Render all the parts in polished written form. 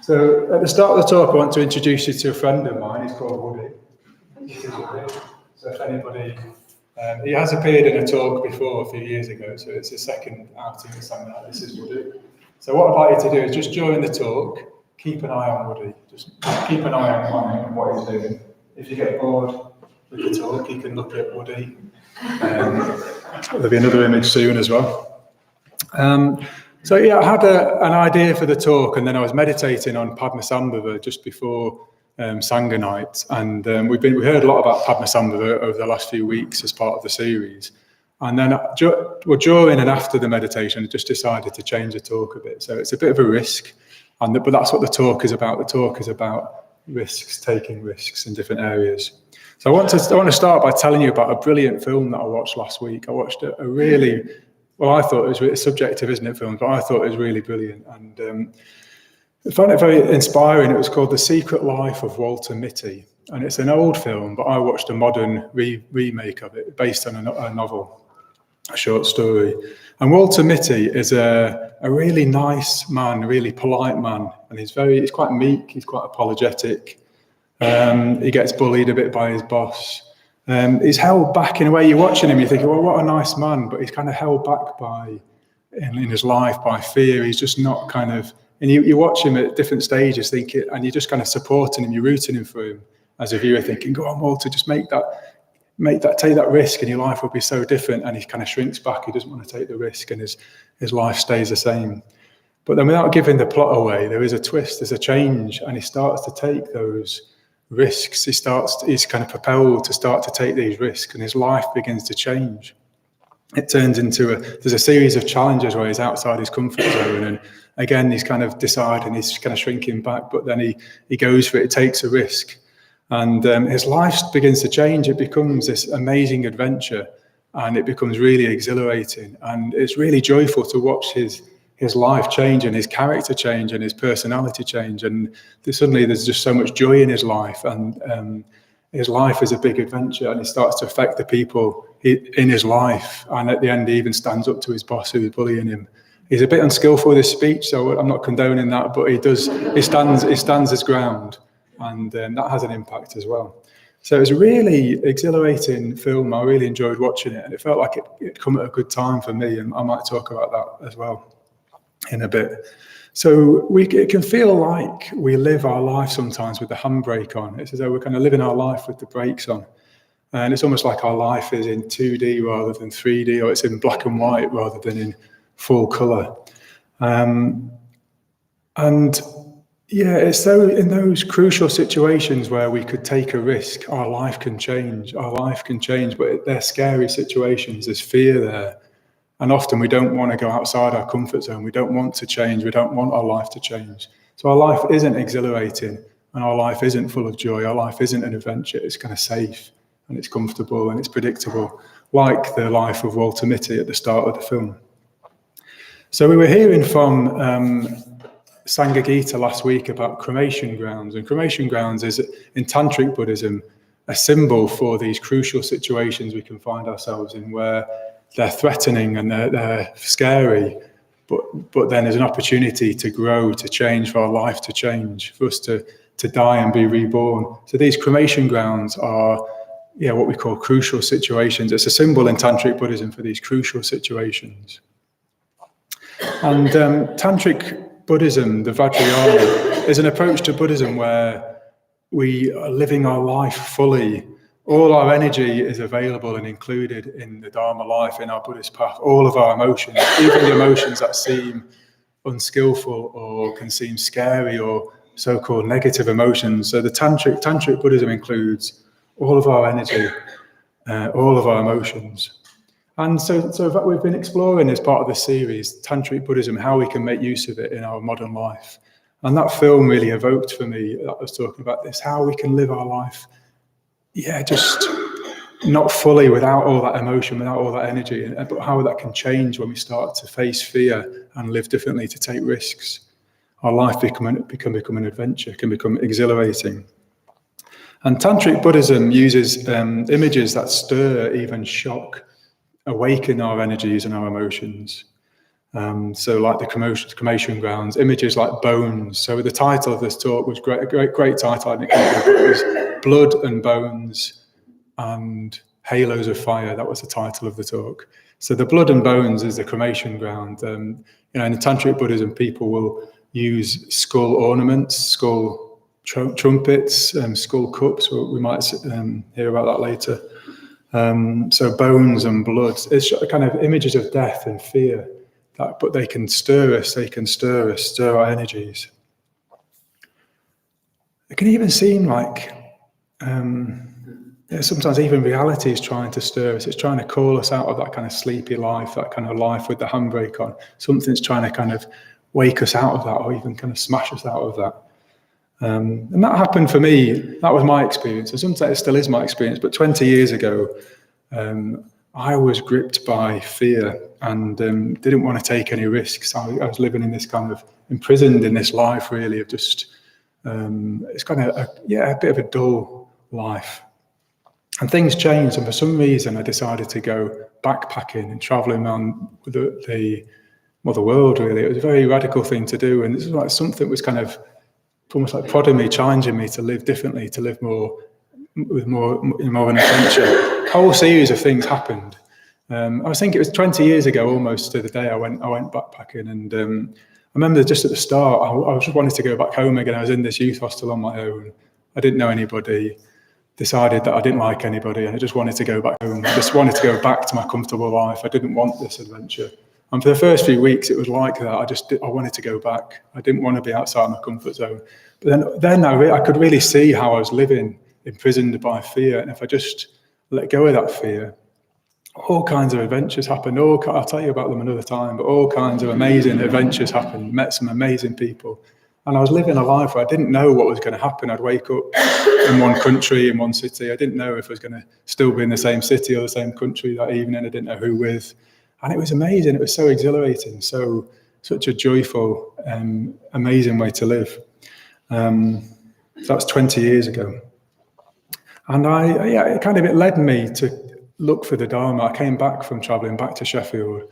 So at the start of the talk, I want to introduce you to a friend of mine. He's called Woody. So if anybody, he has appeared in a talk before a few years ago, so it's his second outing at Sangha Night. This is Woody. So what I'd like you to do is just during the talk, keep an eye on Woody. Just keep an eye on him and what he's doing. If you get bored with the talk, you can look at Woody. There'll be another image soon as well. So yeah, I had an idea for the talk, and then I was meditating on Padmasambhava just before Sangha Night, and we heard a lot about Padmasambhava over the last few weeks as part of the series. And then during and after the meditation, I just decided to change the talk a bit. So it's a bit of a risk, but that's what the talk is about. The talk is about risks, taking risks in different areas. So I want to start by telling you about a brilliant film that I watched last week. I watched a really, well, I thought it was really subjective, isn't it, film? But I thought it was really brilliant, and I found it very inspiring. It was called The Secret Life of Walter Mitty, and it's an old film, but I watched a modern remake of it based on a novel, a short story. And Walter Mitty is a really nice man, a really polite man, and he's quite meek, he's quite apologetic. He gets bullied a bit by his boss. He's held back in a way. You're watching him, you're thinking, well, what a nice man, but he's kind of held back in his life by fear. He's just not kind of, and you watch him at different stages, thinking, and you're just kind of supporting him, you're rooting him for him as a viewer, thinking, go on, Walter, just take that risk, and your life will be so different. And he kind of shrinks back. He doesn't want to take the risk, and his life stays the same. But then, without giving the plot away, there is a twist. There's a change, and he starts to take those risks. He's kind of propelled to start to take these risks, and his life begins to change. It turns into there's a series of challenges where he's outside his comfort zone, and again he's kind of deciding, he's kind of shrinking back, but then he goes for it, takes a risk, and his life begins to change. It becomes this amazing adventure, and it becomes really exhilarating, and it's really joyful to watch his life change, and his character change, and his personality change, and suddenly there's just so much joy in his life, and his life is a big adventure, and it starts to affect the people in his life. And at the end, he even stands up to his boss who's bullying him. He's a bit unskillful with his speech, so I'm not condoning that, but he stands his ground, and that has an impact as well. So it's a really exhilarating film. I really enjoyed watching it, and it felt like it'd come at a good time for me, and I might talk about that as well in a bit. So it can feel like we live our life sometimes with the handbrake on. It's as though we're kind of living our life with the brakes on. And it's almost like our life is in 2D rather than 3D, or it's in black and white rather than in full colour. And yeah, it's so in those crucial situations where we could take a risk, our life can change. Our life can change, but they're scary situations. There's fear there. And often we don't want to go outside our comfort zone. We don't want to change. We don't want our life to change. So our life isn't exhilarating, and our life isn't full of joy. Our life isn't an adventure. It's kind of safe, and it's comfortable, and it's predictable, like the life of Walter Mitty at the start of the film. So we were hearing from Sangha Gita last week about cremation grounds, and cremation grounds is, in Tantric Buddhism, a symbol for these crucial situations we can find ourselves in, where they're threatening and they're scary, but then there's an opportunity to grow, to change, for our life to change, for us to die and be reborn. So these cremation grounds are what we call crucial situations. It's a symbol in Tantric Buddhism for these crucial situations. And Tantric Buddhism, the Vajrayana, is an approach to Buddhism where we are living our life fully. All our energy is available and included in the Dharma life, in our Buddhist path. All of our emotions, even the emotions that seem unskillful or can seem scary or so-called negative emotions. So the Tantric Buddhism includes all of our energy, all of our emotions. And so that we've been exploring as part of this series, Tantric Buddhism, how we can make use of it in our modern life. And that film really evoked for me, that was talking about this, how we can live our life just not fully, without all that emotion, without all that energy, but how that can change when we start to face fear and live differently, to take risks. Our life can become an adventure, can become exhilarating. And Tantric Buddhism uses images that stir, even shock, awaken our energies and our emotions. So like the cremation grounds, images like bones. So the title of this talk was great title. I think it was Blood and Bones and Halos of Fire. That was the title of the talk. So the blood and bones is the cremation ground. In the Tantric Buddhism, people will use skull ornaments, skull trumpets, skull cups. We might hear about that later. So bones and blood, it's kind of images of death and fear. But they can stir us, stir our energies. It can even seem like sometimes even reality is trying to stir us. It's trying to call us out of that kind of sleepy life, that kind of life with the handbrake on. Something's trying to kind of wake us out of that, or even kind of smash us out of that. And that happened for me. That was my experience. And sometimes it still is my experience. But 20 years ago, I was gripped by fear and didn't want to take any risks. I was living in this kind of imprisoned in this life, really, of just, it's kind of, a bit of a dull life. And things changed, and for some reason I decided to go backpacking and travelling around the world, really. It was a very radical thing to do, and this was like something was kind of almost like prodding me, challenging me to live differently, to live more with more of an adventure. A whole series of things happened. I was thinking it was 20 years ago, almost to the day I went backpacking, and I remember just at the start, I just wanted to go back home again. I was in this youth hostel on my own. I didn't know anybody. Decided that I didn't like anybody, and I just wanted to go back home. I just wanted to go back to my comfortable life. I didn't want this adventure. And for the first few weeks, it was like that. I wanted to go back. I didn't want to be outside my comfort zone. But then I could really see how I was living, imprisoned by fear. And if I just let go of that fear, all kinds of adventures happened. I'll tell you about them another time, but all kinds of amazing adventures happened. Met some amazing people. And I was living a life where I didn't know what was going to happen. I'd wake up in one country, in one city. I didn't know if I was going to still be in the same city or the same country that evening. I didn't know who with. And it was amazing. It was so exhilarating, such a joyful, amazing way to live. That was 20 years ago. And it led me to look for the Dharma. I came back from travelling back to Sheffield.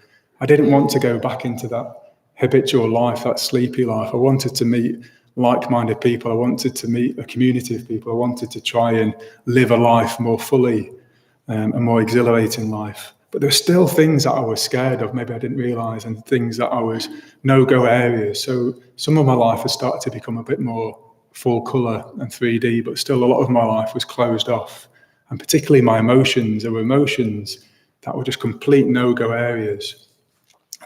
I didn't want to go back into that habitual life, that sleepy life. I wanted to meet like-minded people. I wanted to meet a community of people. I wanted to try and live a life more fully, a more exhilarating life. But there were still things that I was scared of, maybe I didn't realise, and things that I was no-go areas. So some of my life has started to become a bit more full colour and 3D, but still a lot of my life was closed off. And particularly my emotions, there were emotions that were just complete no-go areas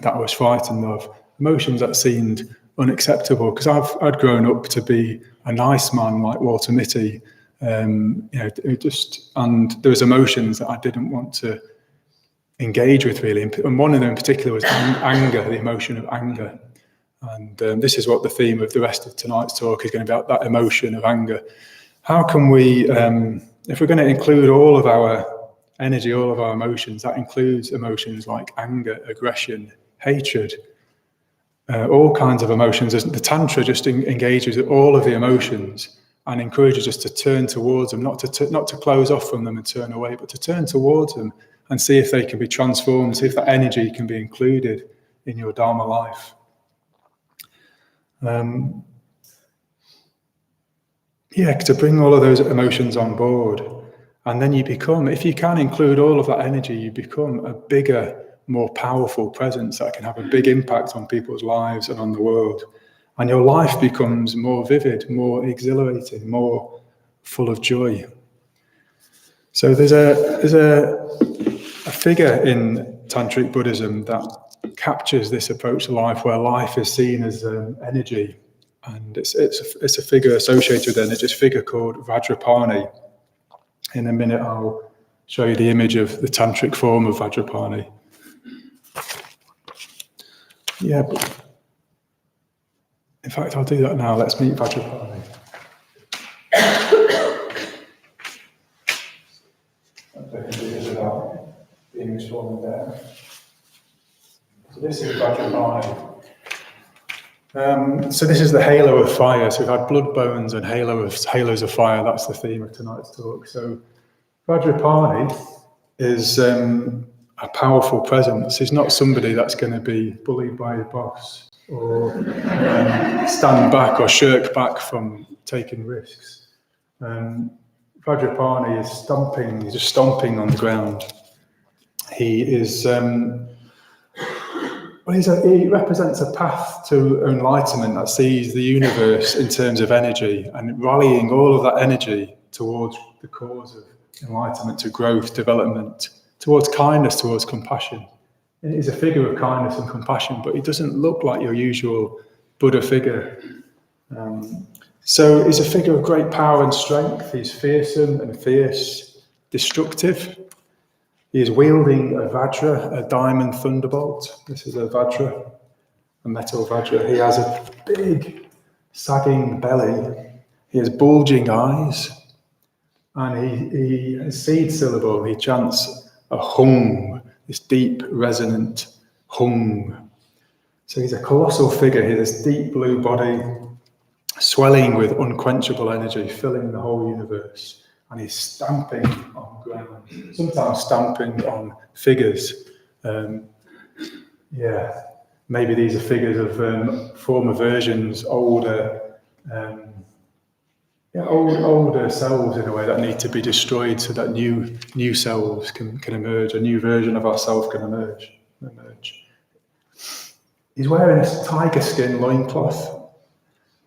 that I was frightened of. Emotions that seemed unacceptable, because I'd grown up to be a nice man like Walter Mitty, and there was emotions that I didn't want to engage with, really. And one of them in particular was anger, the emotion of anger. And this is what the theme of the rest of tonight's talk is going to be, about that emotion of anger. How can we, if we're going to include all of our energy, all of our emotions, that includes emotions like anger, aggression, hatred, all kinds of emotions. The Tantra just engages with all of the emotions and encourages us to turn towards them, not to close off from them and turn away, but to turn towards them and see if they can be transformed, see if that energy can be included in your Dharma life. To bring all of those emotions on board. And then you become, if you can include all of that energy, you become a bigger, more powerful presence that can have a big impact on people's lives and on the world. And your life becomes more vivid, more exhilarating, more full of joy. So there's a figure in Tantric Buddhism that captures this approach to life, where life is seen as energy. And it's a figure associated with energy, it's a figure called Vajrapani. In a minute, I'll show you the image of the Tantric form of Vajrapani. But in fact, I'll do that now. Let's meet Vajrapani. The image form there. So this is Vajrapani. So this is the halo of fire. So we've had blood, bones, and halos of fire. That's the theme of tonight's talk. So Vajrapani is, a powerful presence. He's not somebody that's going to be bullied by his boss or stand back or shirk back from taking risks. Vajrapani is stomping, he's just stomping on the ground. He is, he represents a path to enlightenment that sees the universe in terms of energy and rallying all of that energy towards the cause of enlightenment, to growth, development, towards kindness, towards compassion. And he's a figure of kindness and compassion, but he doesn't look like your usual Buddha figure. So he's a figure of great power and strength. He's fearsome and fierce, destructive. He is wielding a Vajra, a diamond thunderbolt. This is a Vajra, a metal Vajra. He has a big, sagging belly. He has bulging eyes. And he has seed syllable. He chants a hung, this deep, resonant hung. So he's a colossal figure. He has this deep blue body, swelling with unquenchable energy, filling the whole universe. And he's stamping on ground, sometimes stamping on figures. Maybe these are figures of former versions, older selves in a way that need to be destroyed so that new selves can emerge, a new version of ourselves can emerge. He's wearing a tiger skin loincloth.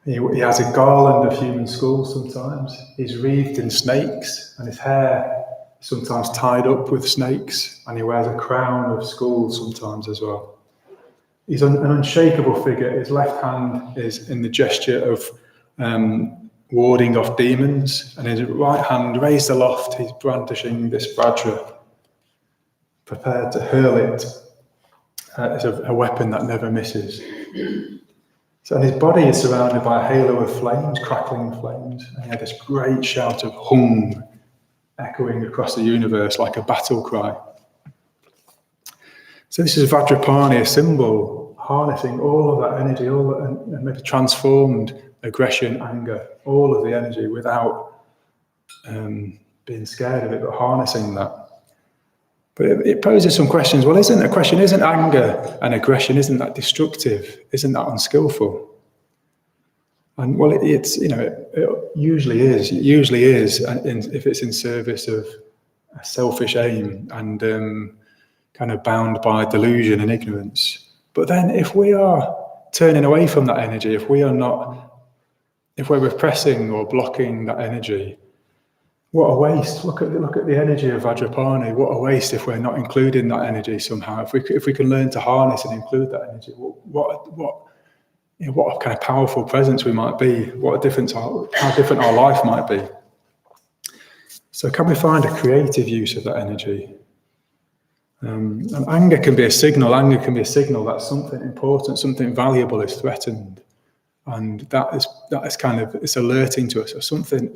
He has a garland of human skulls sometimes. He's wreathed in snakes, and his hair is sometimes tied up with snakes, and he wears a crown of skulls sometimes as well. He's an unshakable figure. His left hand is in the gesture of warding off demons, and his right hand raised aloft, he's brandishing this Vajra, prepared to hurl it as a weapon that never misses. So his body is surrounded by a halo of flames, crackling flames, and he had this great shout of hung echoing across the universe like a battle cry. So this is Vajrapani, a symbol harnessing all of that energy, and maybe transformed aggression, anger, all of the energy without being scared of it, but harnessing that. But it poses some questions. Well, isn't anger and aggression, isn't that destructive? Isn't that unskillful? And well, it usually is. It usually is, if it's in service of a selfish aim and kind of bound by delusion and ignorance. But then, if we are turning away from that energy, if we're repressing or blocking that energy, what a waste. Look at the energy of Vajrapani. What a waste if we're not including that energy somehow. If we can learn to harness and include that energy, what a kind of powerful presence we might be. How different our life might be. So can we find a creative use of that energy? And anger can be a signal. Anger can be a signal that something important, something valuable is threatened. And that is kind of, it's alerting to us, or something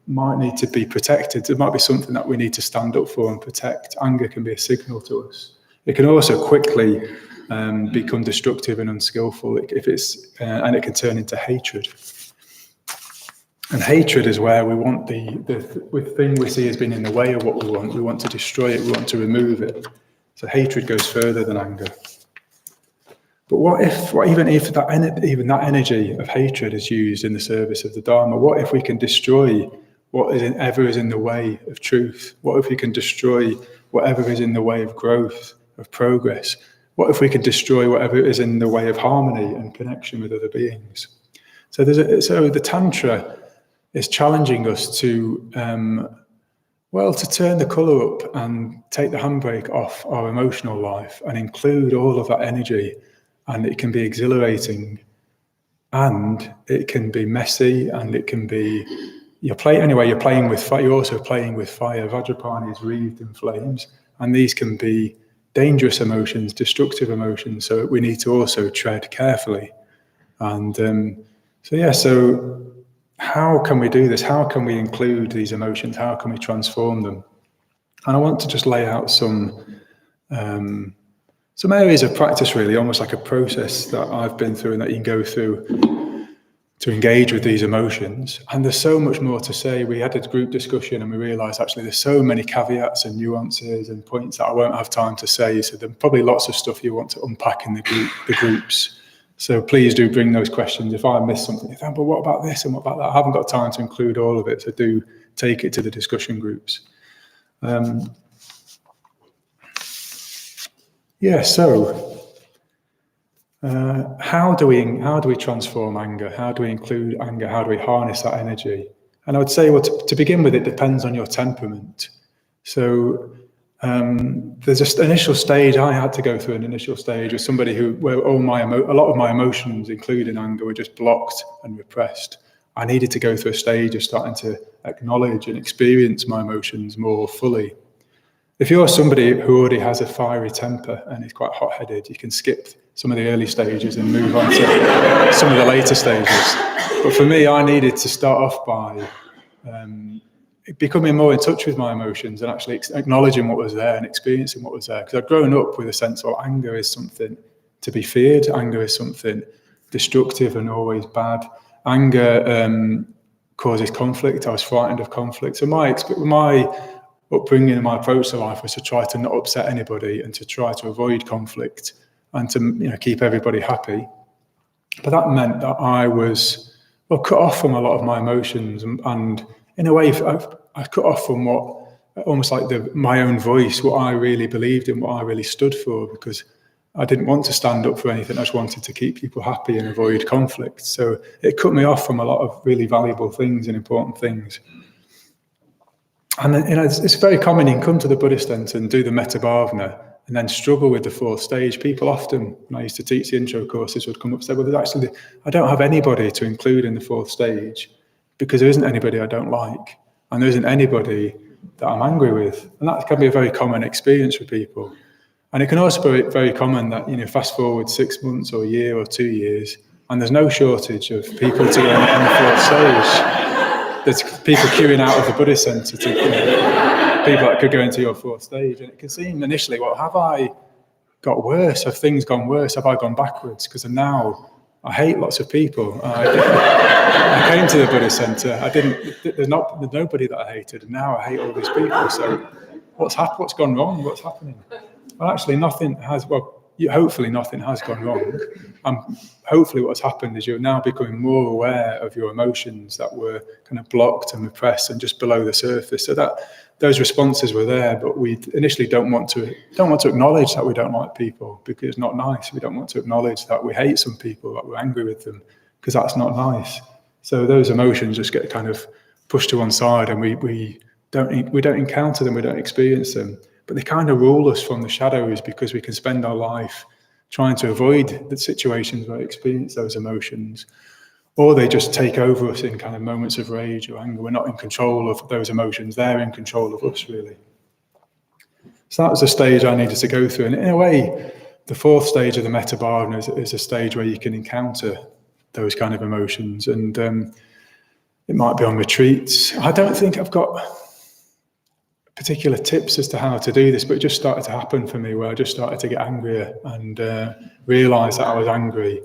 might need to be protected. There might be something that we need to stand up for and protect. Anger can be a signal to us. It can also quickly become destructive and unskillful and it can turn into hatred. And hatred is where we want the thing we see as being in the way of what we want. We want to destroy it. We want to remove it. So hatred goes further than anger. But even if that energy of hatred is used in the service of the Dharma? What if we can destroy whatever is in the way of truth? What if we can destroy whatever is in the way of growth, of progress? What if we can destroy whatever is in the way of harmony and connection with other beings? So the Tantra is challenging us to turn the colour up and take the handbrake off our emotional life and include all of that energy. And it can be exhilarating, and it can be messy, and it can be you're playing with fire. You're also playing with fire. Vajrapani is wreathed in flames, and these can be dangerous emotions, destructive emotions. So we need to also tread carefully. And so how can we do this? How can we include these emotions? How can we transform them? And I want to just lay out some areas of practice, really, almost like a process that I've been through and that you can go through. engage with these emotions. And there's so much more to say. We had a group discussion and we realised actually there's so many caveats and nuances and points that I won't have time to say. So there's probably lots of stuff you want to unpack in the groups. So please do bring those questions. If I miss something, you think, but what about this and what about that? I haven't got time to include all of it, so do take it to the discussion groups. How do we transform anger? How do we include anger? How do we harness that energy? And I would say, well, to begin with, it depends on your temperament. So there's just an initial stage. I had to go through an initial stage with somebody where a lot of my emotions, including anger, were just blocked and repressed. I needed to go through a stage of starting to acknowledge and experience my emotions more fully. If you're somebody who already has a fiery temper and is quite hot-headed, you can skip some of the early stages and move on to some of the later stages. But for me, I needed to start off by becoming more in touch with my emotions and actually acknowledging what was there and experiencing what was there. Because I'd grown up with a sense of anger is something to be feared. Anger is something destructive and always bad. Anger causes conflict. I was frightened of conflict. So my upbringing and my approach to life was to try to not upset anybody and to try to avoid conflict and to keep everybody happy. But that meant that I was cut off from a lot of my emotions, and in a way I cut off from what almost like my own voice, what I really believed in, what I really stood for, because I didn't want to stand up for anything. I just wanted to keep people happy and avoid conflict. So it cut me off from a lot of really valuable things and important things. And then, it's very common. You can come to the Buddhist Centre and do the Metta Bhavana and then struggle with the fourth stage. People often, when I used to teach the intro courses, would come up and say, well, I don't have anybody to include in the fourth stage because there isn't anybody I don't like and there isn't anybody that I'm angry with. And that can be a very common experience for people. And it can also be very common that, fast forward 6 months or a year or 2 years, and there's no shortage of people to go on the fourth stage. There's people queuing out of the Buddhist Centre to people that could go into your fourth stage. And it can seem initially, well, have I got worse? Have things gone worse? Have I gone backwards? Because now I hate lots of people. I came to the Buddhist Centre. There's nobody that I hated. And now I hate all these people. So what's gone wrong? What's happening? Well, actually, hopefully nothing has gone wrong. Hopefully what's happened is you're now becoming more aware of your emotions that were kind of blocked and repressed and just below the surface. So that those responses were there, but we initially don't want to acknowledge that we don't like people because it's not nice. We don't want to acknowledge that we hate some people, that we're angry with them, because that's not nice. So those emotions just get kind of pushed to one side, and we don't encounter them, we don't experience them. But they kind of rule us from the shadows because we can spend our life trying to avoid the situations where we experience those emotions, or they just take over us in kind of moments of rage or anger. We're not in control of those emotions. They're in control of us, really. So that was a stage I needed to go through. And in a way, the fourth stage of the Metta Bhavana is a stage where you can encounter those kind of emotions. And it might be on retreats. I don't think I've got particular tips as to how to do this, but it just started to happen for me, where I just started to get angrier and realise that I was angry.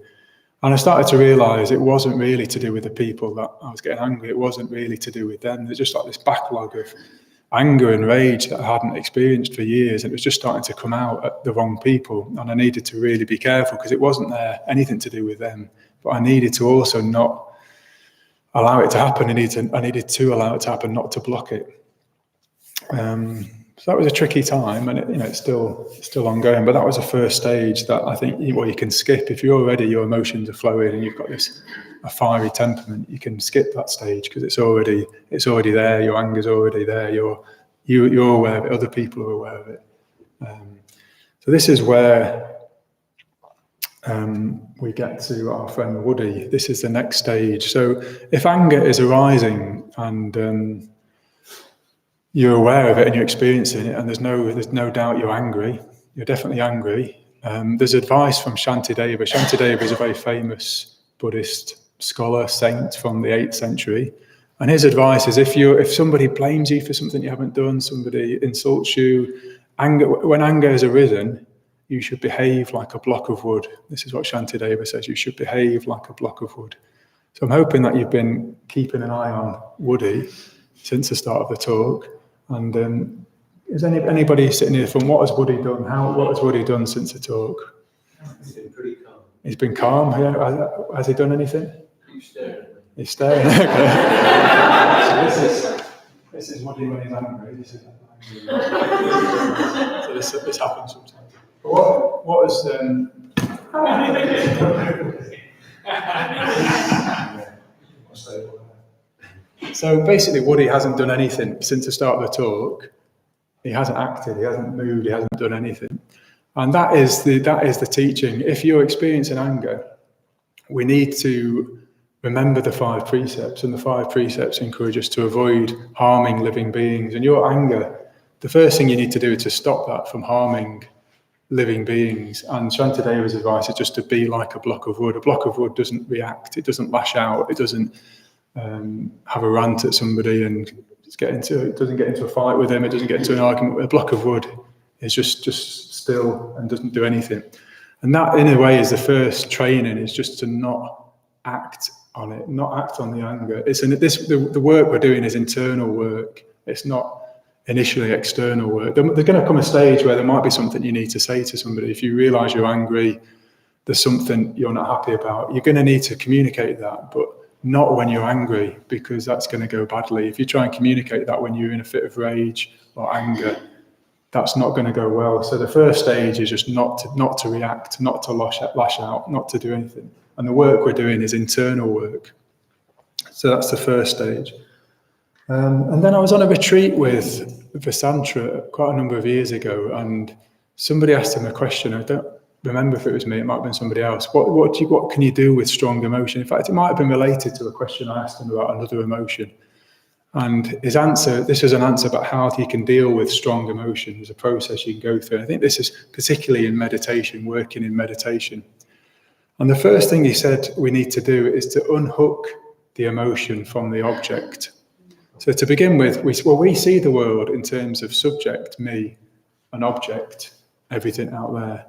And I started to realise it wasn't really to do with the people that I was getting angry. It wasn't really to do with them. There's just like this backlog of anger and rage that I hadn't experienced for years. And it was just starting to come out at the wrong people. And I needed to really be careful because it wasn't anything to do with them. But I needed to also not allow it to happen. I needed to allow it to happen, not to block it. So that was a tricky time, and it's still ongoing. But that was the first stage that I think you can skip if your emotions are flowing and you've got a fiery temperament. You can skip that stage because it's already there. Your anger's already there. You're aware of it. Other people are aware of it. So this is where we get to our friend Woody. This is the next stage. So if anger is arising and you're aware of it and you're experiencing it, and there's no doubt you're angry. You're definitely angry. There's advice from Shantideva. Shantideva is a very famous Buddhist scholar, saint from the 8th century. And his advice is if somebody blames you for something you haven't done, somebody insults you, when anger has arisen, you should behave like a block of wood. This is what Shantideva says. You should behave like a block of wood. So I'm hoping that you've been keeping an eye on Woody since the start of the talk. And is anybody sitting here from what has Woody done? What has Woody done since the talk? He's been pretty calm. He's been calm, yeah. Has he done anything? He's staring at me. He's staring, okay. So this is Woody when he's angry. So this happens sometimes. But what has... So basically Woody hasn't done anything since the start of the talk. He hasn't acted, he hasn't moved, he hasn't done anything. And that is the teaching. If you're experiencing anger, we need to remember the 5 precepts, and the 5 precepts encourage us to avoid harming living beings. And your anger, the first thing you need to do is to stop that from harming living beings. And Shantadeva's advice is just to be like a block of wood. A block of wood doesn't react, it doesn't lash out, it doesn't have a rant at somebody and it doesn't get into a fight with him, it doesn't get into an argument. A block of wood is just still and doesn't do anything. And that, in a way, is the first training, is just to not act on it, not act on the anger. The work we're doing is internal work. It's not initially external work. There's going to come a stage where there might be something you need to say to somebody. If you realise you're angry, there's something you're not happy about, you're going to need to communicate that, but not when you're angry, because that's going to go badly. If you try and communicate that when you're in a fit of rage or anger, that's not going to go well. So the first stage is just not to react, not to lash out, not to do anything. And the work we're doing is internal work. So that's the first stage. And then I was on a retreat with Vasantra quite a number of years ago, and somebody asked him a question. I don't remember if it was me, it might have been somebody else. What can you do with strong emotion? In fact, it might have been related to a question I asked him about another emotion. And his answer, this was an answer about how he can deal with strong emotion. There's a process you can go through. I think this is particularly in meditation, working in meditation. And the first thing he said we need to do is to unhook the emotion from the object. So to begin with, we see the world in terms of subject, me, and object, everything out there.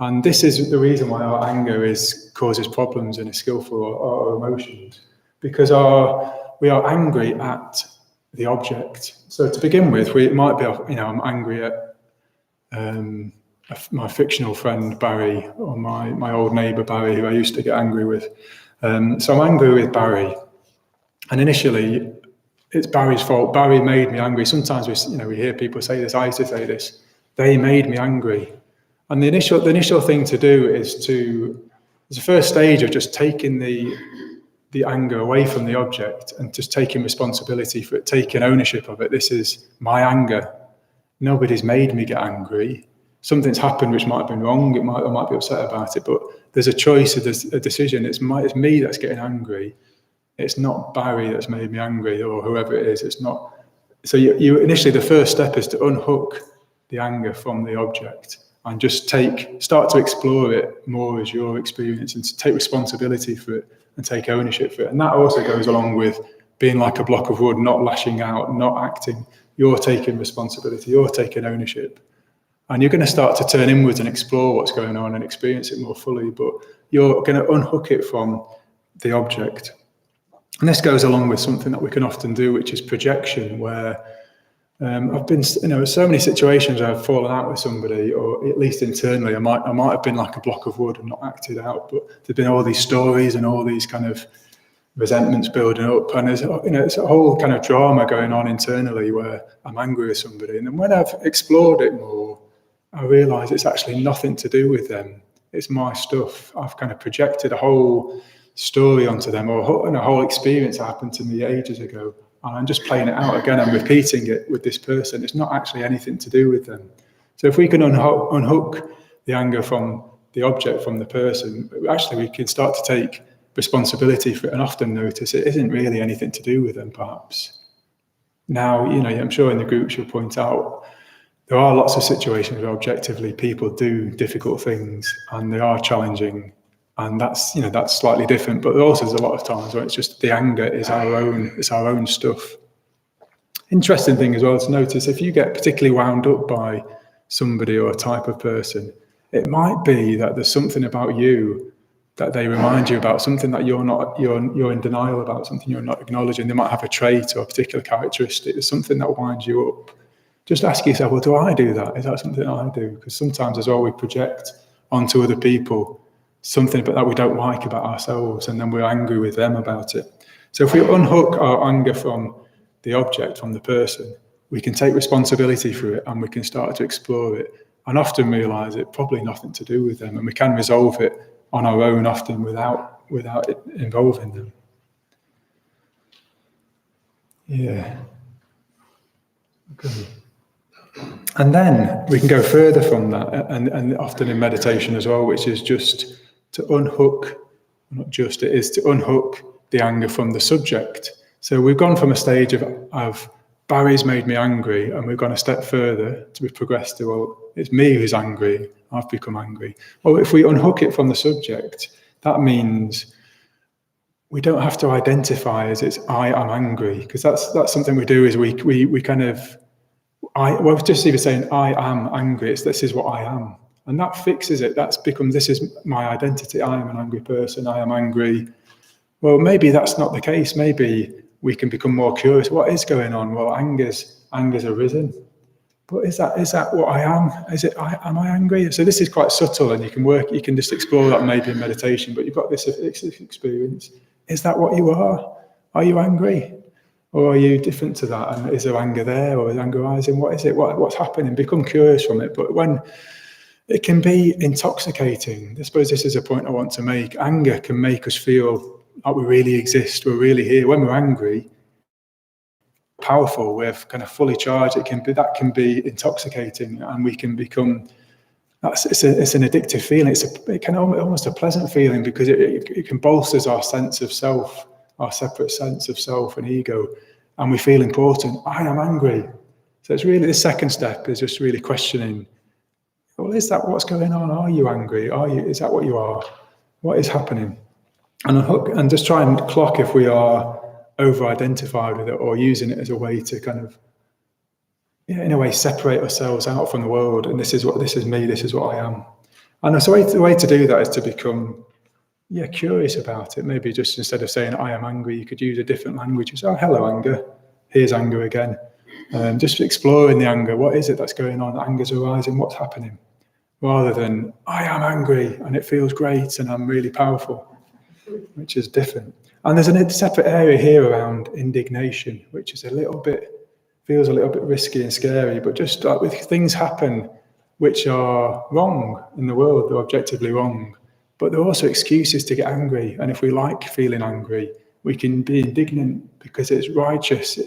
And this is the reason why our anger causes problems and is skillful, our emotions, because we are angry at the object. So to begin with, it might be, I'm angry at my fictional friend Barry, or my old neighbour Barry, who I used to get angry with. So I'm angry with Barry, and initially it's Barry's fault. Barry made me angry. Sometimes we hear people say this. I used to say this. They made me angry. And the initial thing to do is the first stage of just taking the anger away from the object and just taking responsibility for it, taking ownership of it. This is my anger. Nobody's made me get angry. Something's happened which might have been wrong. I might be upset about it, but there's a choice, a decision. It's me that's getting angry. It's not Barry that's made me angry, or whoever it is. It's not. So you initially, the first step is to unhook the anger from the object and just start to explore it more as your experience, and to take responsibility for it and take ownership for it. And that also goes along with being like a block of wood, not lashing out, not acting. You're taking responsibility, you're taking ownership. And you're going to start to turn inwards and explore what's going on and experience it more fully, but you're going to unhook it from the object. And this goes along with something that we can often do, which is projection, where I've been, so many situations where I've fallen out with somebody, or at least internally, I might have been like a block of wood and not acted out, but there've been all these stories and all these kind of resentments building up, and there's it's a whole kind of drama going on internally where I'm angry with somebody. And then when I've explored it more, I realise it's actually nothing to do with them. It's my stuff. I've kind of projected a whole story onto them, or a whole experience that happened to me ages ago, and I'm just playing it out again. I'm repeating it with this person. It's not actually anything to do with them. So if we can unhook the anger from the object, from the person, actually we can start to take responsibility for it, and often notice it isn't really anything to do with them, perhaps. Now, I'm sure in the groups you'll point out there are lots of situations where objectively people do difficult things and they are challenging, and that's slightly different. But also there's a lot of times where it's just the anger is our own stuff. Interesting thing as well to notice, if you get particularly wound up by somebody or a type of person, it might be that there's something about you that they remind you about something that you're in denial about, something you're not acknowledging. They might have a trait or a particular characteristic. There's something that winds you up. Just ask yourself, well, do I do that? Is that something I do? Because sometimes as well, we project onto other people something that we don't like about ourselves, and then we're angry with them about it. So if we unhook our anger from the object, from the person, we can take responsibility for it and we can start to explore it and often realise it's probably nothing to do with them, and we can resolve it on our own often without it involving them. Yeah. Okay. And then we can go further from that, and often in meditation as well, which is just to unhook, not just, it is to unhook the anger from the subject. So we've gone from a stage of Barry's made me angry, and we've gone a step further to be progressed to, well, it's me who's angry, I've become angry. Well, if we unhook it from the subject, that means we don't have to identify as it's I am angry, because that's something we do, is we kind of, we're just even saying I am angry, it's this is what I am. And that fixes it, this is my identity, I am an angry person, I am angry. Well, maybe that's not the case. Maybe we can become more curious. What is going on? Well, anger's arisen. But is that what I am? Am I angry? So this is quite subtle, and you can just explore that maybe in meditation, but you've got this experience. Is that what you are? Are you angry? Or are you different to that? And is there anger there, or is anger rising? What is it? What's happening? Become curious from it. But when it can be intoxicating, I suppose this is a point I want to make. Anger can make us feel like we really exist, we're really here. When we're angry, powerful, we're kind of fully charged. That can be intoxicating, and we can become. It's an addictive feeling. It can almost a pleasant feeling, because it can bolster our sense of self, our separate sense of self and ego, and we feel important. I am angry. So it's really, the second step is just really questioning. Well, is that what's going on? Are you angry? Is that what you are? What is happening? And unhook, and just try and clock if we are over-identified with it, or using it as a way to kind of, in a way, separate ourselves out from the world. And this is me, this is what I am. And so the way to do that is to become, curious about it. Maybe just instead of saying I am angry, you could use a different language. Just, oh, hello, anger. Here's anger again. Just exploring the anger. What is it that's going on? Anger's arising. What's happening? Rather than I am angry and it feels great and I'm really powerful, which is different. And there's a separate area here around indignation, which is feels a little bit risky and scary, but just like with things happen which are wrong in the world, they're objectively wrong, but they're also excuses to get angry. And if we like feeling angry, we can be indignant because it's righteous.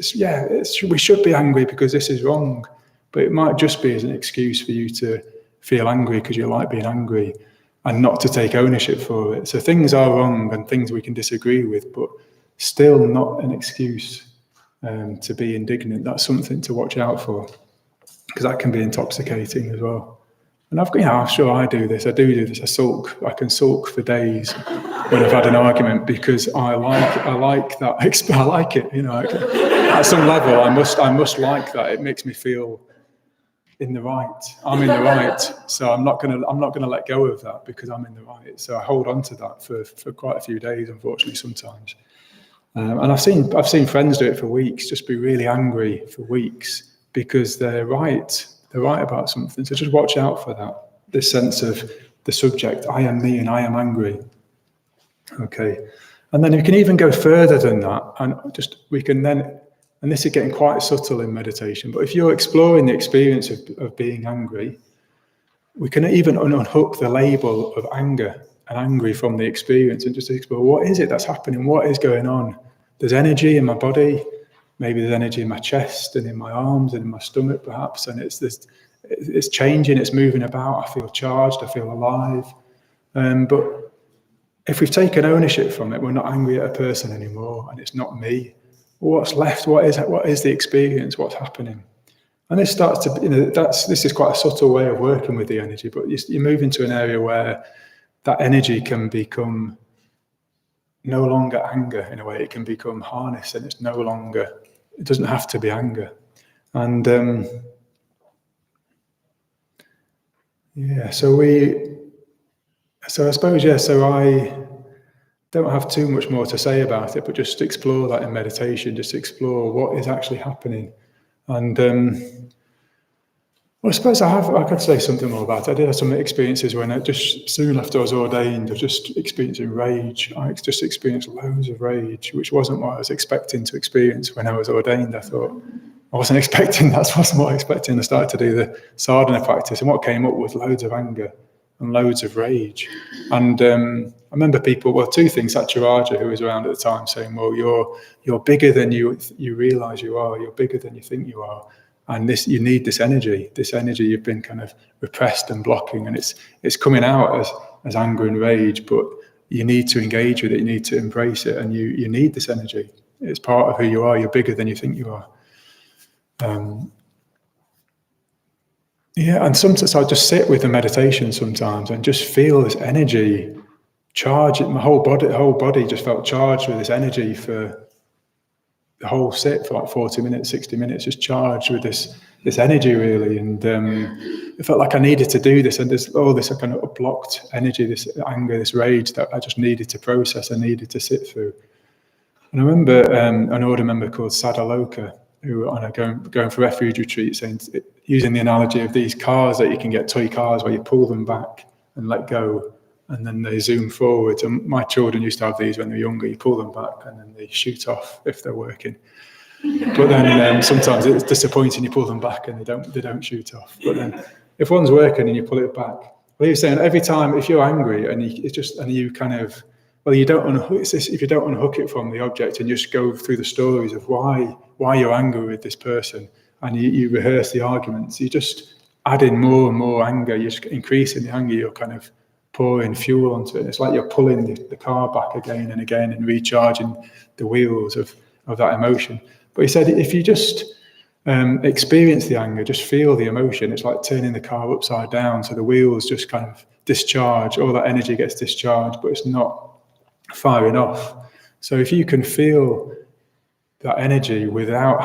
We should be angry because this is wrong, but it might just be as an excuse for you to feel angry because you like being angry, and not to take ownership for it. So things are wrong and things we can disagree with, but still not an excuse to be indignant. That's something to watch out for, because that can be intoxicating as well. And I'm sure I do this. I do this. I sulk. I can sulk for days when I've had an argument, because I like that. I like it. At some level, I must like that. It makes me feel in the right. I'm in the right, so I'm not gonna let go of that because I'm in the right. So I hold on to that for quite a few days, unfortunately, sometimes. And I've seen friends do it for weeks, just be really angry for weeks because they're right about something. So just watch out for that. This sense of the subject, I am me and I am angry. Okay, and then you can even go further than that, and this is getting quite subtle in meditation, but if you're exploring the experience of being angry, we can even unhook the label of anger and angry from the experience and just explore, what is it that's happening? What is going on? There's energy in my body, maybe there's energy in my chest and in my arms and in my stomach perhaps, and it's changing, it's moving about, I feel charged, I feel alive. But if we've taken ownership from it, we're not angry at a person anymore, and it's not me. What's left? What is the experience? What's happening? And this starts to, this is quite a subtle way of working with the energy, but you move into an area where that energy can become no longer anger in a way. It can become harness, and it doesn't have to be anger. And so So I suppose, so I don't have too much more to say about it, but just explore that in meditation, just explore what is actually happening. And well, I suppose I could say something more about it. I did have some experiences when just soon after I was ordained, of just experiencing rage. I just experienced loads of rage, which wasn't what I was expecting to experience when I was ordained. I thought, I wasn't expecting, that wasn't what I was expecting. I started to do the sadhana practice, and what came up was loads of anger and loads of rage. And I remember people, two things, Satyaraja, who was around at the time, saying, well, you're bigger than you realise you are, you're bigger than you think you are. And you need this energy you've been kind of repressed and blocking, and it's coming out as anger and rage, but you need to engage with it, you need to embrace it, and you need this energy. It's part of who you are, you're bigger than you think you are. And sometimes I just sit with the meditation sometimes and just feel this energy charge. My whole body just felt charged with this energy for the whole sit, for like 40 minutes, 60 minutes, just charged with this energy, really. And it felt like I needed to do this, and there's all this kind of blocked energy, this anger, this rage that I just needed to process, I needed to sit through. And I remember an order member called Sadaloka, who on going for refuge retreats, using the analogy of these cars that you can get, toy cars, where you pull them back and let go, and then they zoom forward. And my children used to have these when they were younger. You pull them back and then they shoot off if they're working. But then sometimes it's disappointing. You pull them back and they don't shoot off. But then if one's working and you pull it back, well, you're saying every time if you're angry and you kind of, well, you don't unhook. If you don't unhook it from the object and just go through the stories of why you're angry with this person, and you rehearse the arguments, you just add in more and more anger. You're just increasing the anger. You're kind of pouring fuel onto it. It's like you're pulling the car back again and again and recharging the wheels of that emotion. But he said if you just experience the anger, just feel the emotion, it's like turning the car upside down. So the wheels just kind of discharge, all that energy gets discharged, but it's not firing off. So if you can feel that energy without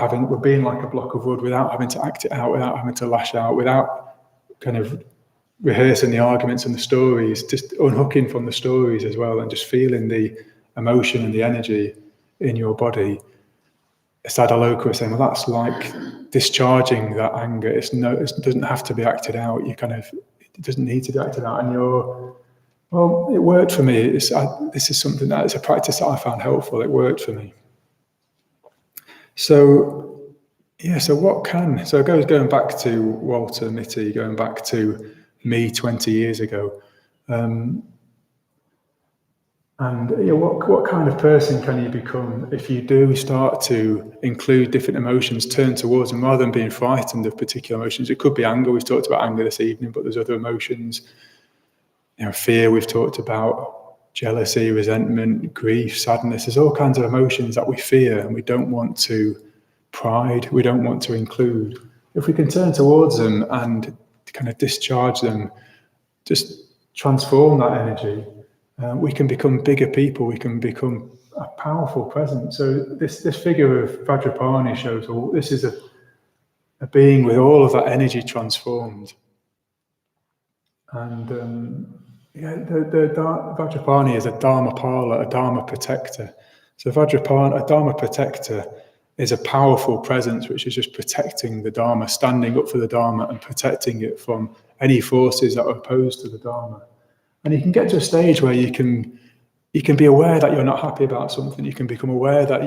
being like a block of wood, without having to act it out, without having to lash out, without kind of rehearsing the arguments and the stories, just unhooking from the stories as well, and just feeling the emotion and the energy in your body. Sadaloka was saying, well, that's like discharging that anger. It doesn't have to be acted out. It doesn't need to be acted out. And it worked for me. This is something that it's a practice that I found helpful. It worked for me. So going back to Walter Mitty, going back to me 20 years ago, what kind of person can you become if you do start to include different emotions, turn towards them, rather than being frightened of particular emotions? It could be anger. We've talked about anger this evening, but there's other emotions. Fear, we've talked about, jealousy, resentment, grief, sadness. There's all kinds of emotions that we fear and we don't want to pride, we don't want to include. If we can turn towards them and kind of discharge them, just transform that energy, we can become bigger people, we can become a powerful presence. So this figure of Vajrapani shows this is a being with all of that energy transformed. And the Vajrapani is a Dharmapala, a Dharma protector. So a Dharma protector is a powerful presence which is just protecting the Dharma, standing up for the Dharma and protecting it from any forces that are opposed to the Dharma. And you can get to a stage where you can be aware that you're not happy about something. You can become aware that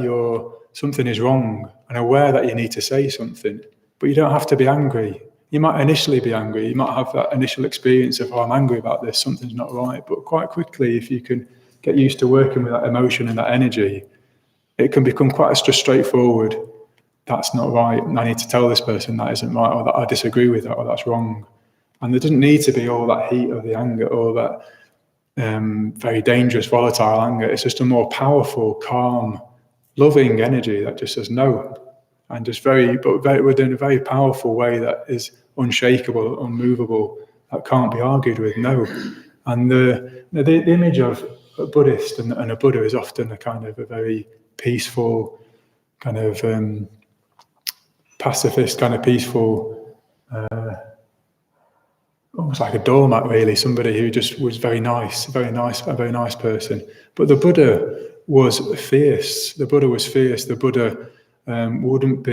something is wrong and aware that you need to say something, but you don't have to be angry. You might initially be angry. You might have that initial experience of, I'm angry about this, something's not right. But quite quickly, if you can get used to working with that emotion and that energy, it can become quite just straightforward. That's not right. And I need to tell this person that isn't right, or that I disagree with that, or that's wrong. And there doesn't need to be all that heat of the anger, or that very dangerous, volatile anger. It's just a more powerful, calm, loving energy that just says no. And just within a very powerful way that is unshakable, unmovable, that can't be argued with, no. And the image of a Buddhist and a Buddha is often a kind of a very peaceful, kind of pacifist, kind of peaceful, almost like a doormat, really, somebody who just was very nice, a very nice person. But the Buddha was fierce. The Buddha was fierce. The Buddha wouldn't,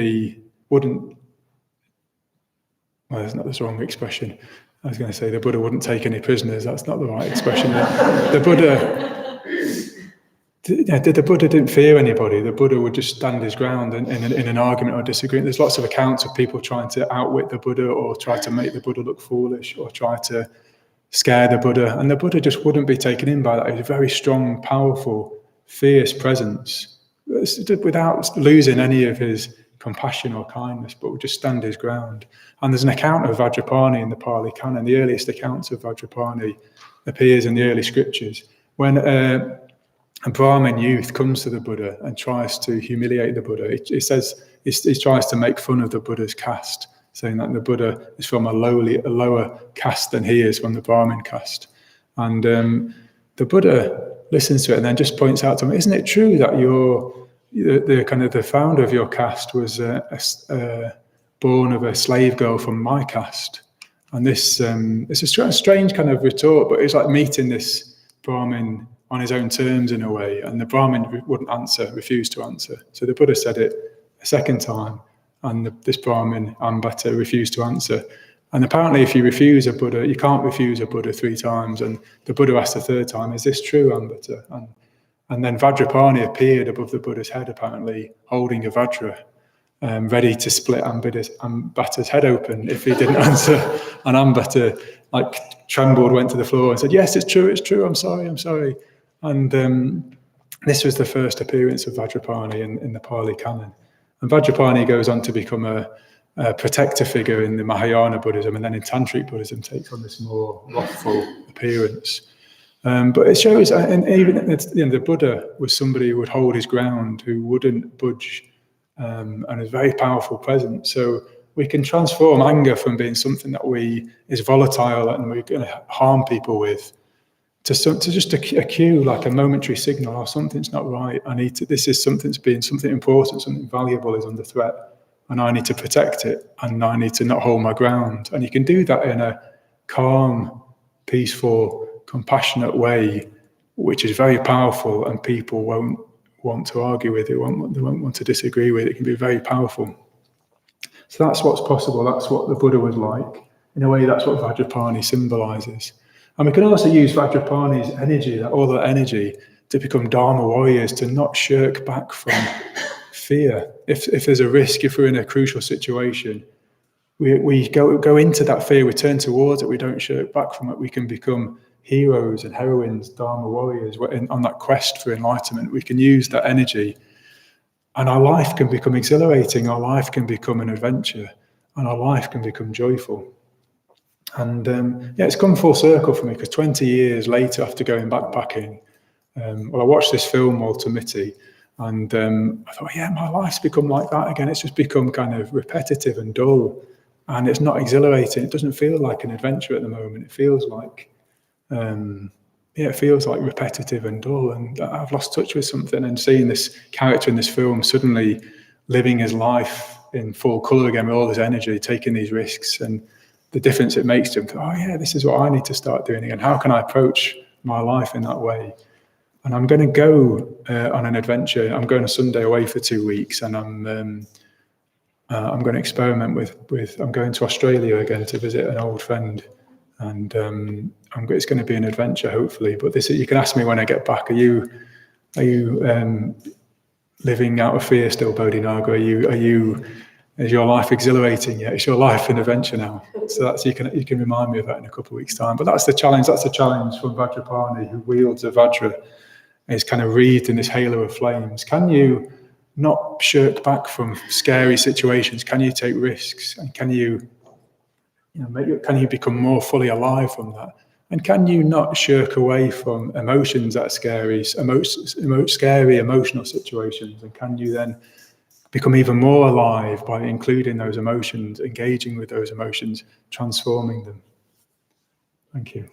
well, that's not the wrong expression. I was going to say the Buddha wouldn't take any prisoners. That's not the right expression. The Buddha didn't fear anybody. The Buddha would just stand his ground in an argument or disagreement. There's lots of accounts of people trying to outwit the Buddha or try to make the Buddha look foolish or try to scare the Buddha. And the Buddha just wouldn't be taken in by that. He was a very strong, powerful, fierce presence without losing any of his compassion or kindness, but would just stand his ground. And there's an account of Vajrapani in the Pali Canon. The earliest accounts of Vajrapani appears in the early scriptures when a Brahmin youth comes to the Buddha and tries to humiliate the Buddha. He says he tries to make fun of the Buddha's caste, saying that the Buddha is from a lower caste than he is, from the Brahmin caste. And the Buddha listens to it and then just points out to him, isn't it true that the founder of your caste was born of a slave girl from my caste? And this it's a strange kind of retort, but it's like meeting this Brahmin on his own terms in a way, and the Brahmin wouldn't answer, refused to answer. So the Buddha said it a second time, and this Brahmin, Ambata, refused to answer. And apparently if you refuse a Buddha, you can't refuse a Buddha 3 times, and the Buddha asked the third time, is this true, Ambata? And then Vajrapani appeared above the Buddha's head, apparently, holding a Vajra, ready to split Ambata's head open if he didn't answer. And Ambata, trembled, went to the floor and said, yes, it's true, I'm sorry. And this was the first appearance of Vajrapani in the Pali Canon. And Vajrapani goes on to become a protector figure in the Mahayana Buddhism, and then in Tantric Buddhism takes on this more wrathful appearance. But it shows, and even the Buddha was somebody who would hold his ground, who wouldn't budge, and is very powerful presence. So we can transform anger from being something that is volatile and we're going to harm people with, to just a cue, like a momentary signal, or something's not right. This is something important, something valuable is under threat, and I need to protect it, and I need to not hold my ground. And you can do that in a calm, peaceful, compassionate way, which is very powerful, and people won't want to argue with it, they won't want to disagree with it. It can be very powerful. So that's what's possible. That's what the Buddha was like. In a way, that's what Vajrapani symbolizes. And we can also use Vajrapani's energy, all that energy, to become Dharma warriors, to not shirk back from fear. If there's a risk, if we're in a crucial situation, we go into that fear, we turn towards it, we don't shirk back from it. We can become heroes and heroines, Dharma warriors. On that quest for enlightenment, we can use that energy, and our life can become exhilarating, our life can become an adventure, and our life can become joyful. And it's come full circle for me, because 20 years later, after going backpacking, I watched this film, Ultimity, and I thought, my life's become like that again. It's just become kind of repetitive and dull, and it's not exhilarating. It doesn't feel like an adventure at the moment. It feels like repetitive and dull, and I've lost touch with something. And seeing this character in this film suddenly living his life in full colour again, with all this energy, taking these risks, and the difference it makes to him. This is what I need to start doing again. How can I approach my life in that way? And I'm going to go on an adventure. I'm going a Sunday away for 2 weeks, and I'm going to experiment with. I'm going to Australia again to visit an old friend, and it's going to be an adventure, hopefully. But you can ask me when I get back. Are you living out of fear still, Bodhinaga? Is your life exhilarating yet? Is your life an adventure now? So you can remind me of that in a couple of weeks' time. But that's the challenge. That's the challenge from Vajrapani, who wields a Vajra, is kind of wreathed in this halo of flames. Can you not shirk back from scary situations? Can you take risks? And can you become more fully alive from that? And can you not shirk away from emotions that are scary emotional situations? And can you then become even more alive by including those emotions, engaging with those emotions, transforming them? Thank you.